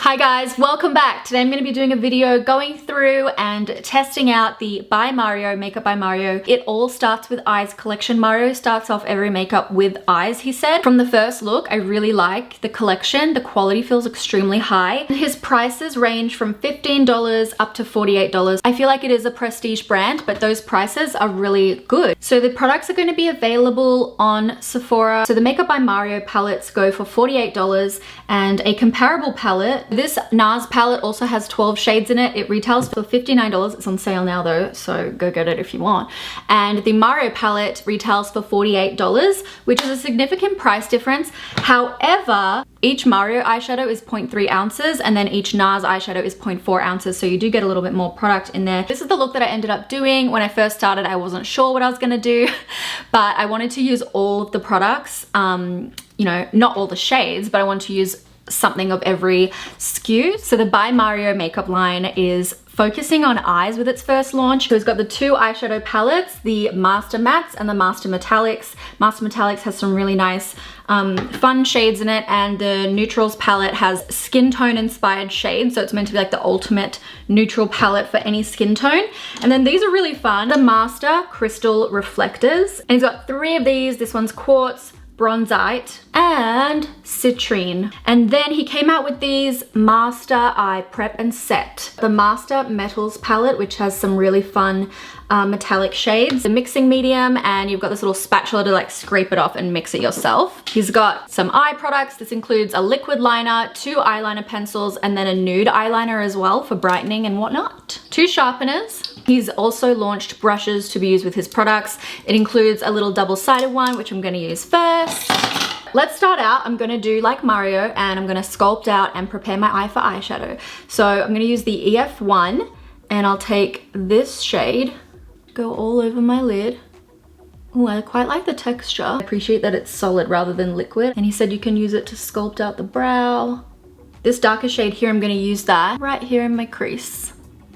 Hi guys, welcome back. Today I'm going to be doing a video going through and testing out the by Mario makeup by Mario. It all starts with eyes collection. Mario starts off every makeup with eyes, he said. From the first look, I really like the collection. The quality feels extremely high. His prices range from $15 up to $48. I feel like it is a prestige brand, but those prices are really good. So the products are going to be available on Sephora. So the Makeup by Mario palettes go for $48 and a comparable palette. This NARS palette also has 12 shades in it. It retails for $59. It's on sale now though, so go get it if you want. And the Mario palette retails for $48, which is a significant price difference. However, each Mario eyeshadow is 0.3 ounces and then each NARS eyeshadow is 0.4 ounces, so you do get a little bit more product in there. This is the look that I ended up doing. When I first started, I wasn't sure what I was gonna do, but I wanted to use all of the products, you know, not all the shades, but I wanted to use something of every SKU. So the By Mario makeup line is focusing on eyes with its first launch. So it's got the two eyeshadow palettes, the Master Mattes and the Master Metallics. Master Metallics has some really nice fun shades in it, and the Neutrals palette has skin tone inspired shades, so it's meant to be like the ultimate neutral palette for any skin tone. And then these are really fun, the Master Crystal Reflectors, and he's got 3 of these. This one's Quartz, Bronzite, and Citrine. And then he came out with these Master Eye Prep and Set. The Master Metals palette, which has some really fun metallic shades. The mixing medium, and you've got this little spatula to like scrape it off and mix it yourself. He's got some eye products. This includes a liquid liner, 2 eyeliner pencils, and then a nude eyeliner as well for brightening and whatnot. 2 sharpeners. He's also launched brushes to be used with his products. It includes a little double-sided one, which I'm gonna use first. Let's start out. I'm gonna do like Mario, and I'm gonna sculpt out and prepare my eye for eyeshadow. So I'm gonna use the EF1, and I'll take this shade, go all over my lid. Oh, I quite like the texture. I appreciate that it's solid rather than liquid. And he said you can use it to sculpt out the brow. This darker shade here, I'm gonna use that right here in my crease.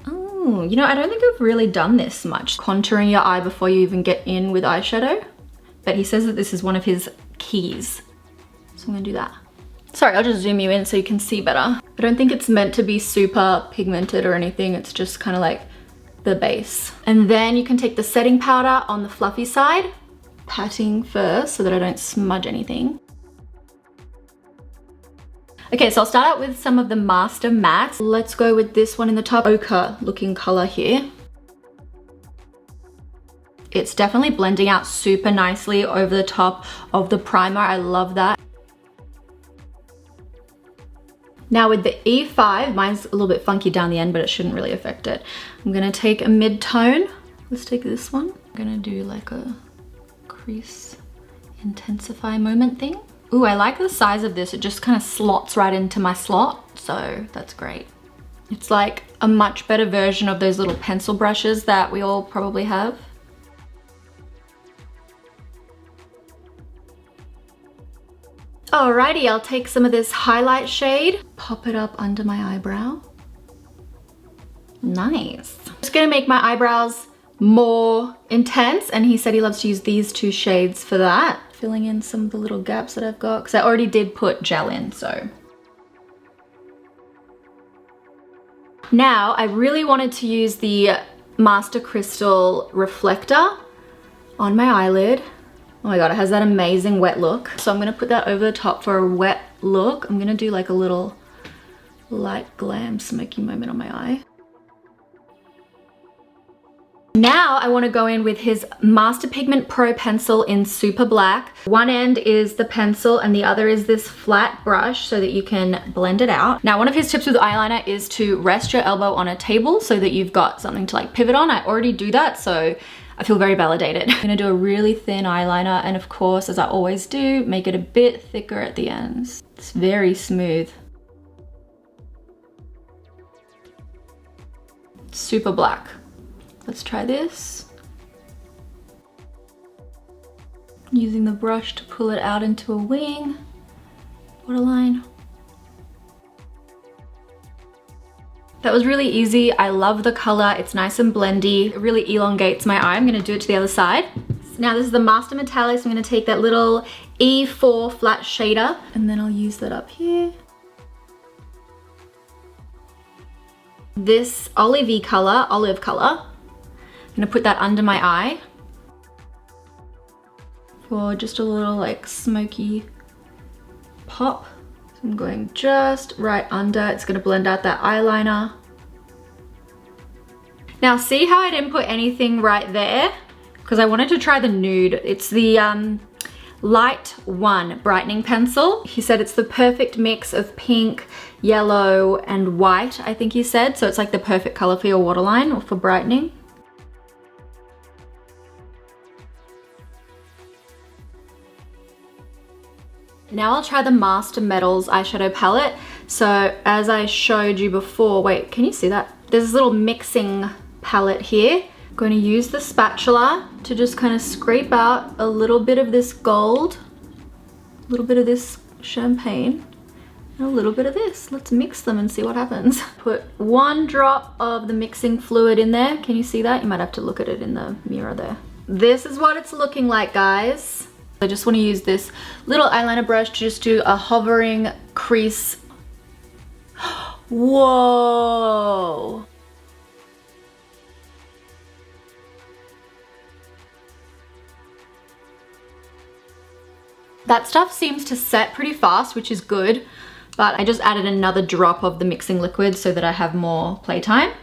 Oh, you know, I don't think I've really done this much, contouring your eye before you even get in with eyeshadow. But he says that this is one of his keys. So I'm gonna do that. Sorry, I'll just zoom you in so you can see better. I don't think it's meant to be super pigmented or anything. It's just kind of like the base. And then you can take the setting powder on the fluffy side, patting first so that I don't smudge anything. Okay, so I'll start out with some of the Master Mattes. Let's go with this one in the top, ochre looking color here. It's definitely blending out super nicely over the top of the primer. I love that. Now with the E5, mine's a little bit funky down the end, but it shouldn't really affect it. I'm gonna take a mid-tone. Let's take this one. I'm gonna do like a crease intensify moment thing. Ooh, I like the size of this. It just kind of slots right into my slot, so that's great. It's like a much better version of those little pencil brushes that we all probably have. Alrighty, I'll take some of this highlight shade, pop it up under my eyebrow. Nice. I'm just gonna make my eyebrows more intense, and he said he loves to use these 2 shades for that. Filling in some of the little gaps that I've got, because I already did put gel in, so. Now, I really wanted to use the Master Crystal Reflector on my eyelid. Oh my god, it has that amazing wet look. So I'm gonna put that over the top for a wet look. I'm gonna do like a little light glam smoky moment on my eye. Now I want to go in with his Master Pigment Pro pencil in Super Black. One end is the pencil and the other is this flat brush so that you can blend it out. Now one of his tips with eyeliner is to rest your elbow on a table so that you've got something to like pivot on. I already do that, so I feel very validated. I'm gonna do a really thin eyeliner, and of course, as I always do, make it a bit thicker at the ends. It's very smooth. Super Black. Let's try this. Using the brush to pull it out into a wing, borderline. That was really easy. I love the color. It's nice and blendy. It really elongates my eye. I'm gonna do it to the other side. Now this is the Master Metallics. I'm gonna take that little E4 flat shader, and then I'll use that up here. this olive color. I'm gonna put that under my eye for just a little like smoky pop. So I'm going just right under. It's gonna blend out that eyeliner. Now see how I didn't put anything right there? Because I wanted to try the nude. It's the Light 1 Brightening Pencil. He said it's the perfect mix of pink, yellow, and white, I think he said. So it's like the perfect color for your waterline or for brightening. Now I'll try the Master Metals eyeshadow palette. So as I showed you before, wait, can you see that? There's this little mixing palette here. I'm going to use the spatula to just kind of scrape out a little bit of this gold, a little bit of this champagne, and a little bit of this. Let's mix them and see what happens. Put 1 drop of the mixing fluid in there. Can you see that? You might have to look at it in the mirror there. This is what it's looking like, guys. I just want to use this little eyeliner brush to just do a hovering crease. Whoa! That stuff seems to set pretty fast, which is good, but I just added another drop of the mixing liquid so that I have more playtime.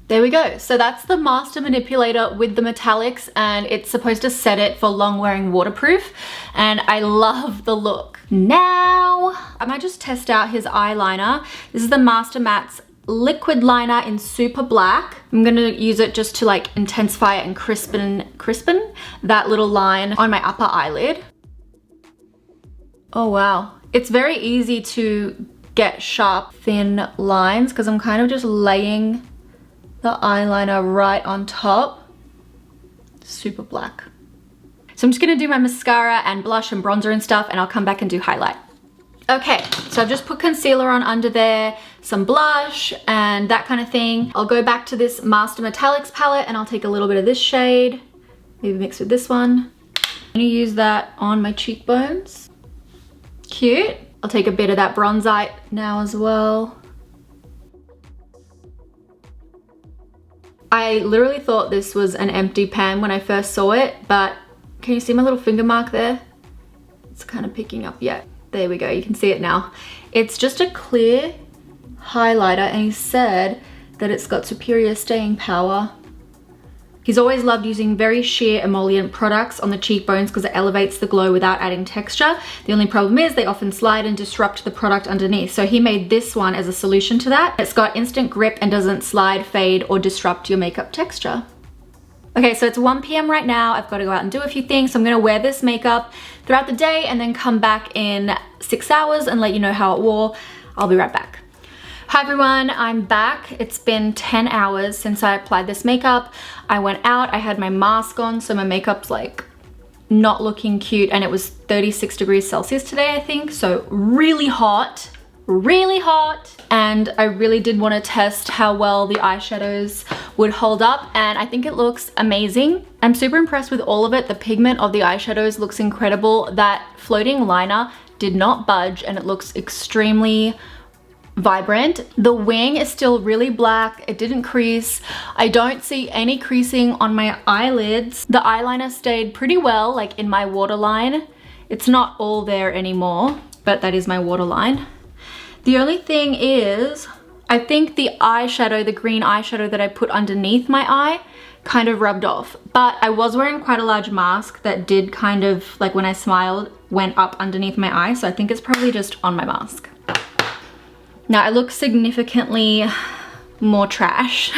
There we go. So that's the Master Manipulator with the metallics, and it's supposed to set it for long wearing waterproof, and I love the look. Now, I might just test out his eyeliner. This is the Master Matte's liquid liner in Super Black. I'm gonna use it just to like intensify and crispen that little line on my upper eyelid. Oh wow. It's very easy to get sharp, thin lines because I'm kind of just laying the eyeliner right on top. Super Black. So I'm just gonna do my mascara and blush and bronzer and stuff, and I'll come back and do highlight. Okay, so I've just put concealer on under there, some blush and that kind of thing. I'll go back to this Master Metallics palette and I'll take a little bit of this shade, maybe mix with this one. I'm gonna use that on my cheekbones. Cute. I'll take a bit of that bronzite now as well. I literally thought this was an empty pan when I first saw it, but can you see my little finger mark there? It's kind of picking up yet. There we go, you can see it now. It's just a clear highlighter, and he said that it's got superior staying power. He's always loved using very sheer emollient products on the cheekbones because it elevates the glow without adding texture. The only problem is they often slide and disrupt the product underneath. So he made this one as a solution to that. It's got instant grip and doesn't slide, fade, or disrupt your makeup texture. Okay, so it's 1 p.m. right now. I've got to go out and do a few things. So I'm gonna wear this makeup throughout the day and then come back in 6 hours and let you know how it wore. I'll be right back. Hi everyone, I'm back. It's been 10 hours since I applied this makeup. I went out, I had my mask on, so my makeup's like not looking cute, and it was 36 degrees Celsius today, I think. So really hot, and I really did want to test how well the eyeshadows would hold up, and I think it looks amazing. I'm super impressed with all of it. The pigment of the eyeshadows looks incredible. That floating liner did not budge, and it looks extremely vibrant. The wing is still really black. It didn't crease. I don't see any creasing on my eyelids. The eyeliner stayed pretty well, like in my waterline. It's not all there anymore, but that is my waterline. The only thing is, I think the eyeshadow, the green eyeshadow that I put underneath my eye kind of rubbed off, but I was wearing quite a large mask that did kind of, like when I smiled, went up underneath my eye, so I think it's probably just on my mask. Now I look significantly more trash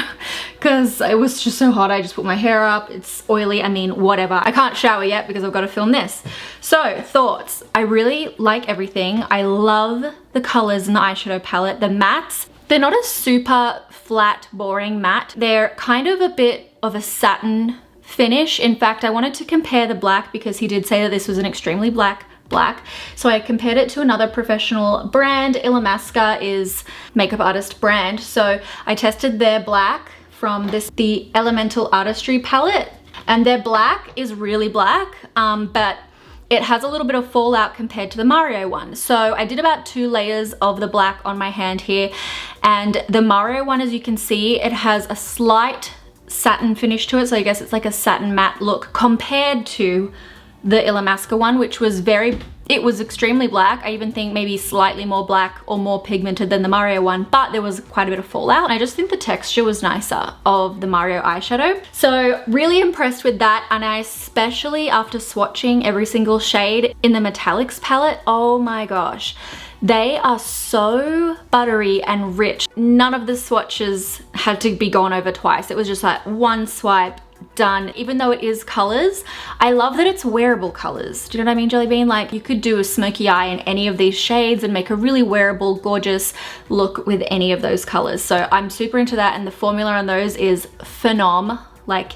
because it was just so hot. I just put my hair up, it's oily, I mean, whatever. I can't shower yet because I've got to film this. So thoughts, I really like everything. I love the colors in the eyeshadow palette. The mattes, they're not a super flat, boring matte. They're kind of a bit of a satin finish. In fact, I wanted to compare the black because he did say that this was an extremely black. So I compared it to another professional brand. Illamasqua is makeup artist brand. So I tested their black from the Elemental Artistry palette, and their black is really black, but it has a little bit of fallout compared to the Mario one. So I did about 2 layers of the black on my hand here, And the Mario one, as you can see, it has a slight satin finish to it. So I guess it's like a satin matte look compared to the Illamasqua one, which was it was extremely black. I even think maybe slightly more black or more pigmented than the Mario one, but there was quite a bit of fallout. And I just think the texture was nicer of the Mario eyeshadow. So really impressed with that. And I especially, after swatching every single shade in the metallics palette, oh my gosh, they are so buttery and rich. None of the swatches had to be gone over twice. It was just like one swipe, done. Even though it is colors, I love that it's wearable colors. Do you know what I mean, Jelly Bean? Like, you could do a smoky eye in any of these shades and make a really wearable, gorgeous look with any of those colors. So I'm super into that, and the formula on those is phenom, like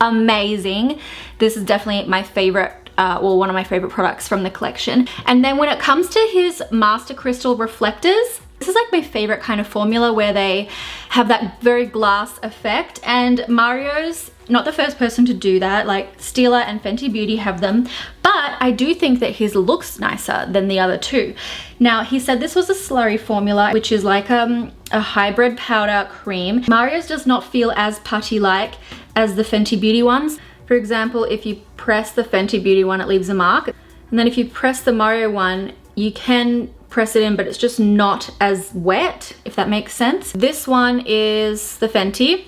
amazing. This is definitely my favorite, well, one of my favorite products from the collection. And then when it comes to his Master Crystal Reflectors, this is like my favorite kind of formula where they have that very glass effect, and Mario's not the first person to do that. Like Stila and Fenty Beauty have them, but I do think that his looks nicer than the other two. Now, he said this was a slurry formula, which is like a hybrid powder cream. Mario's does not feel as putty-like as the Fenty Beauty ones. For example, if you press the Fenty Beauty one, it leaves a mark. And then if you press the Mario one, you can press it in, but it's just not as wet, if that makes sense. This one is the Fenty.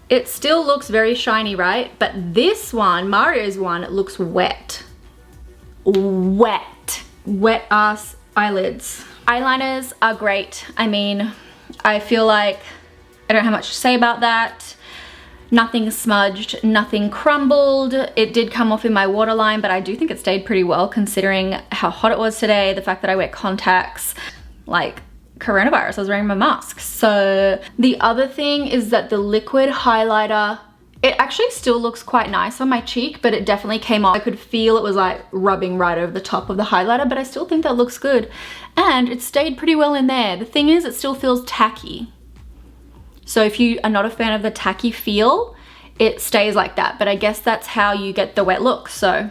It still looks very shiny, right? But this one, Mario's one, it looks wet. Wet. Wet ass eyelids. Eyeliners are great. I mean, I feel like I don't have much to say about that. Nothing smudged, nothing crumbled. It did come off in my waterline, but I do think it stayed pretty well considering how hot it was today, the fact that I wear contacts, like coronavirus, I was wearing my mask. So the other thing is that the liquid highlighter, it actually still looks quite nice on my cheek, but it definitely came off. I could feel it was like rubbing right over the top of the highlighter, but I still think that looks good. And it stayed pretty well in there. The thing is, it still feels tacky. So if you are not a fan of the tacky feel, it stays like that. But I guess that's how you get the wet look. So,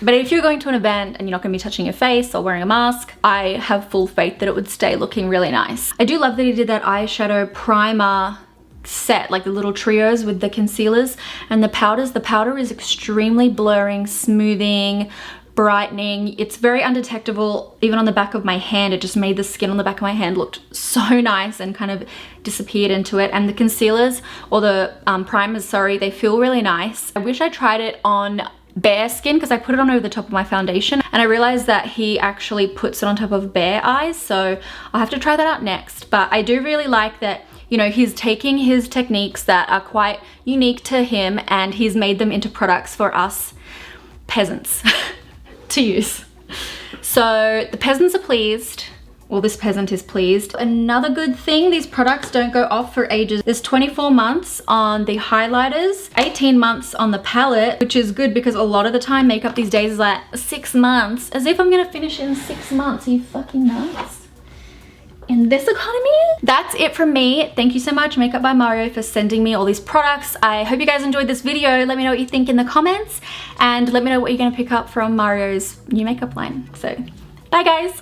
but if you're going to an event and you're not going to be touching your face or wearing a mask, I have full faith that it would stay looking really nice. I do love that he did that eyeshadow primer set, like the little trios with the concealers and the powders. The powder is extremely blurring, smoothing, brightening. It's very undetectable. Even on the back of my hand, it just made the skin on the back of my hand looked so nice and kind of disappeared into it. And the concealers, or the primers, sorry, they feel really nice. I wish I tried it on bare skin because I put it on over the top of my foundation, and I realized that he actually puts it on top of bare eyes, so I'll have to try that out next. But I do really like that, you know, he's taking his techniques that are quite unique to him and he's made them into products for us peasants to use. So the peasants are pleased. Well, this peasant is pleased. Another good thing, these products don't go off for ages. There's 24 months on the highlighters, 18 months on the palette, which is good because a lot of the time makeup these days is like 6 months. As if I'm gonna finish it in 6 months. Are you fucking nuts? In this economy? That's it from me. Thank you so much, Makeup by Mario, for sending me all these products. I hope you guys enjoyed this video. Let me know what you think in the comments, and let me know what you're gonna pick up from Mario's new makeup line. So, bye guys.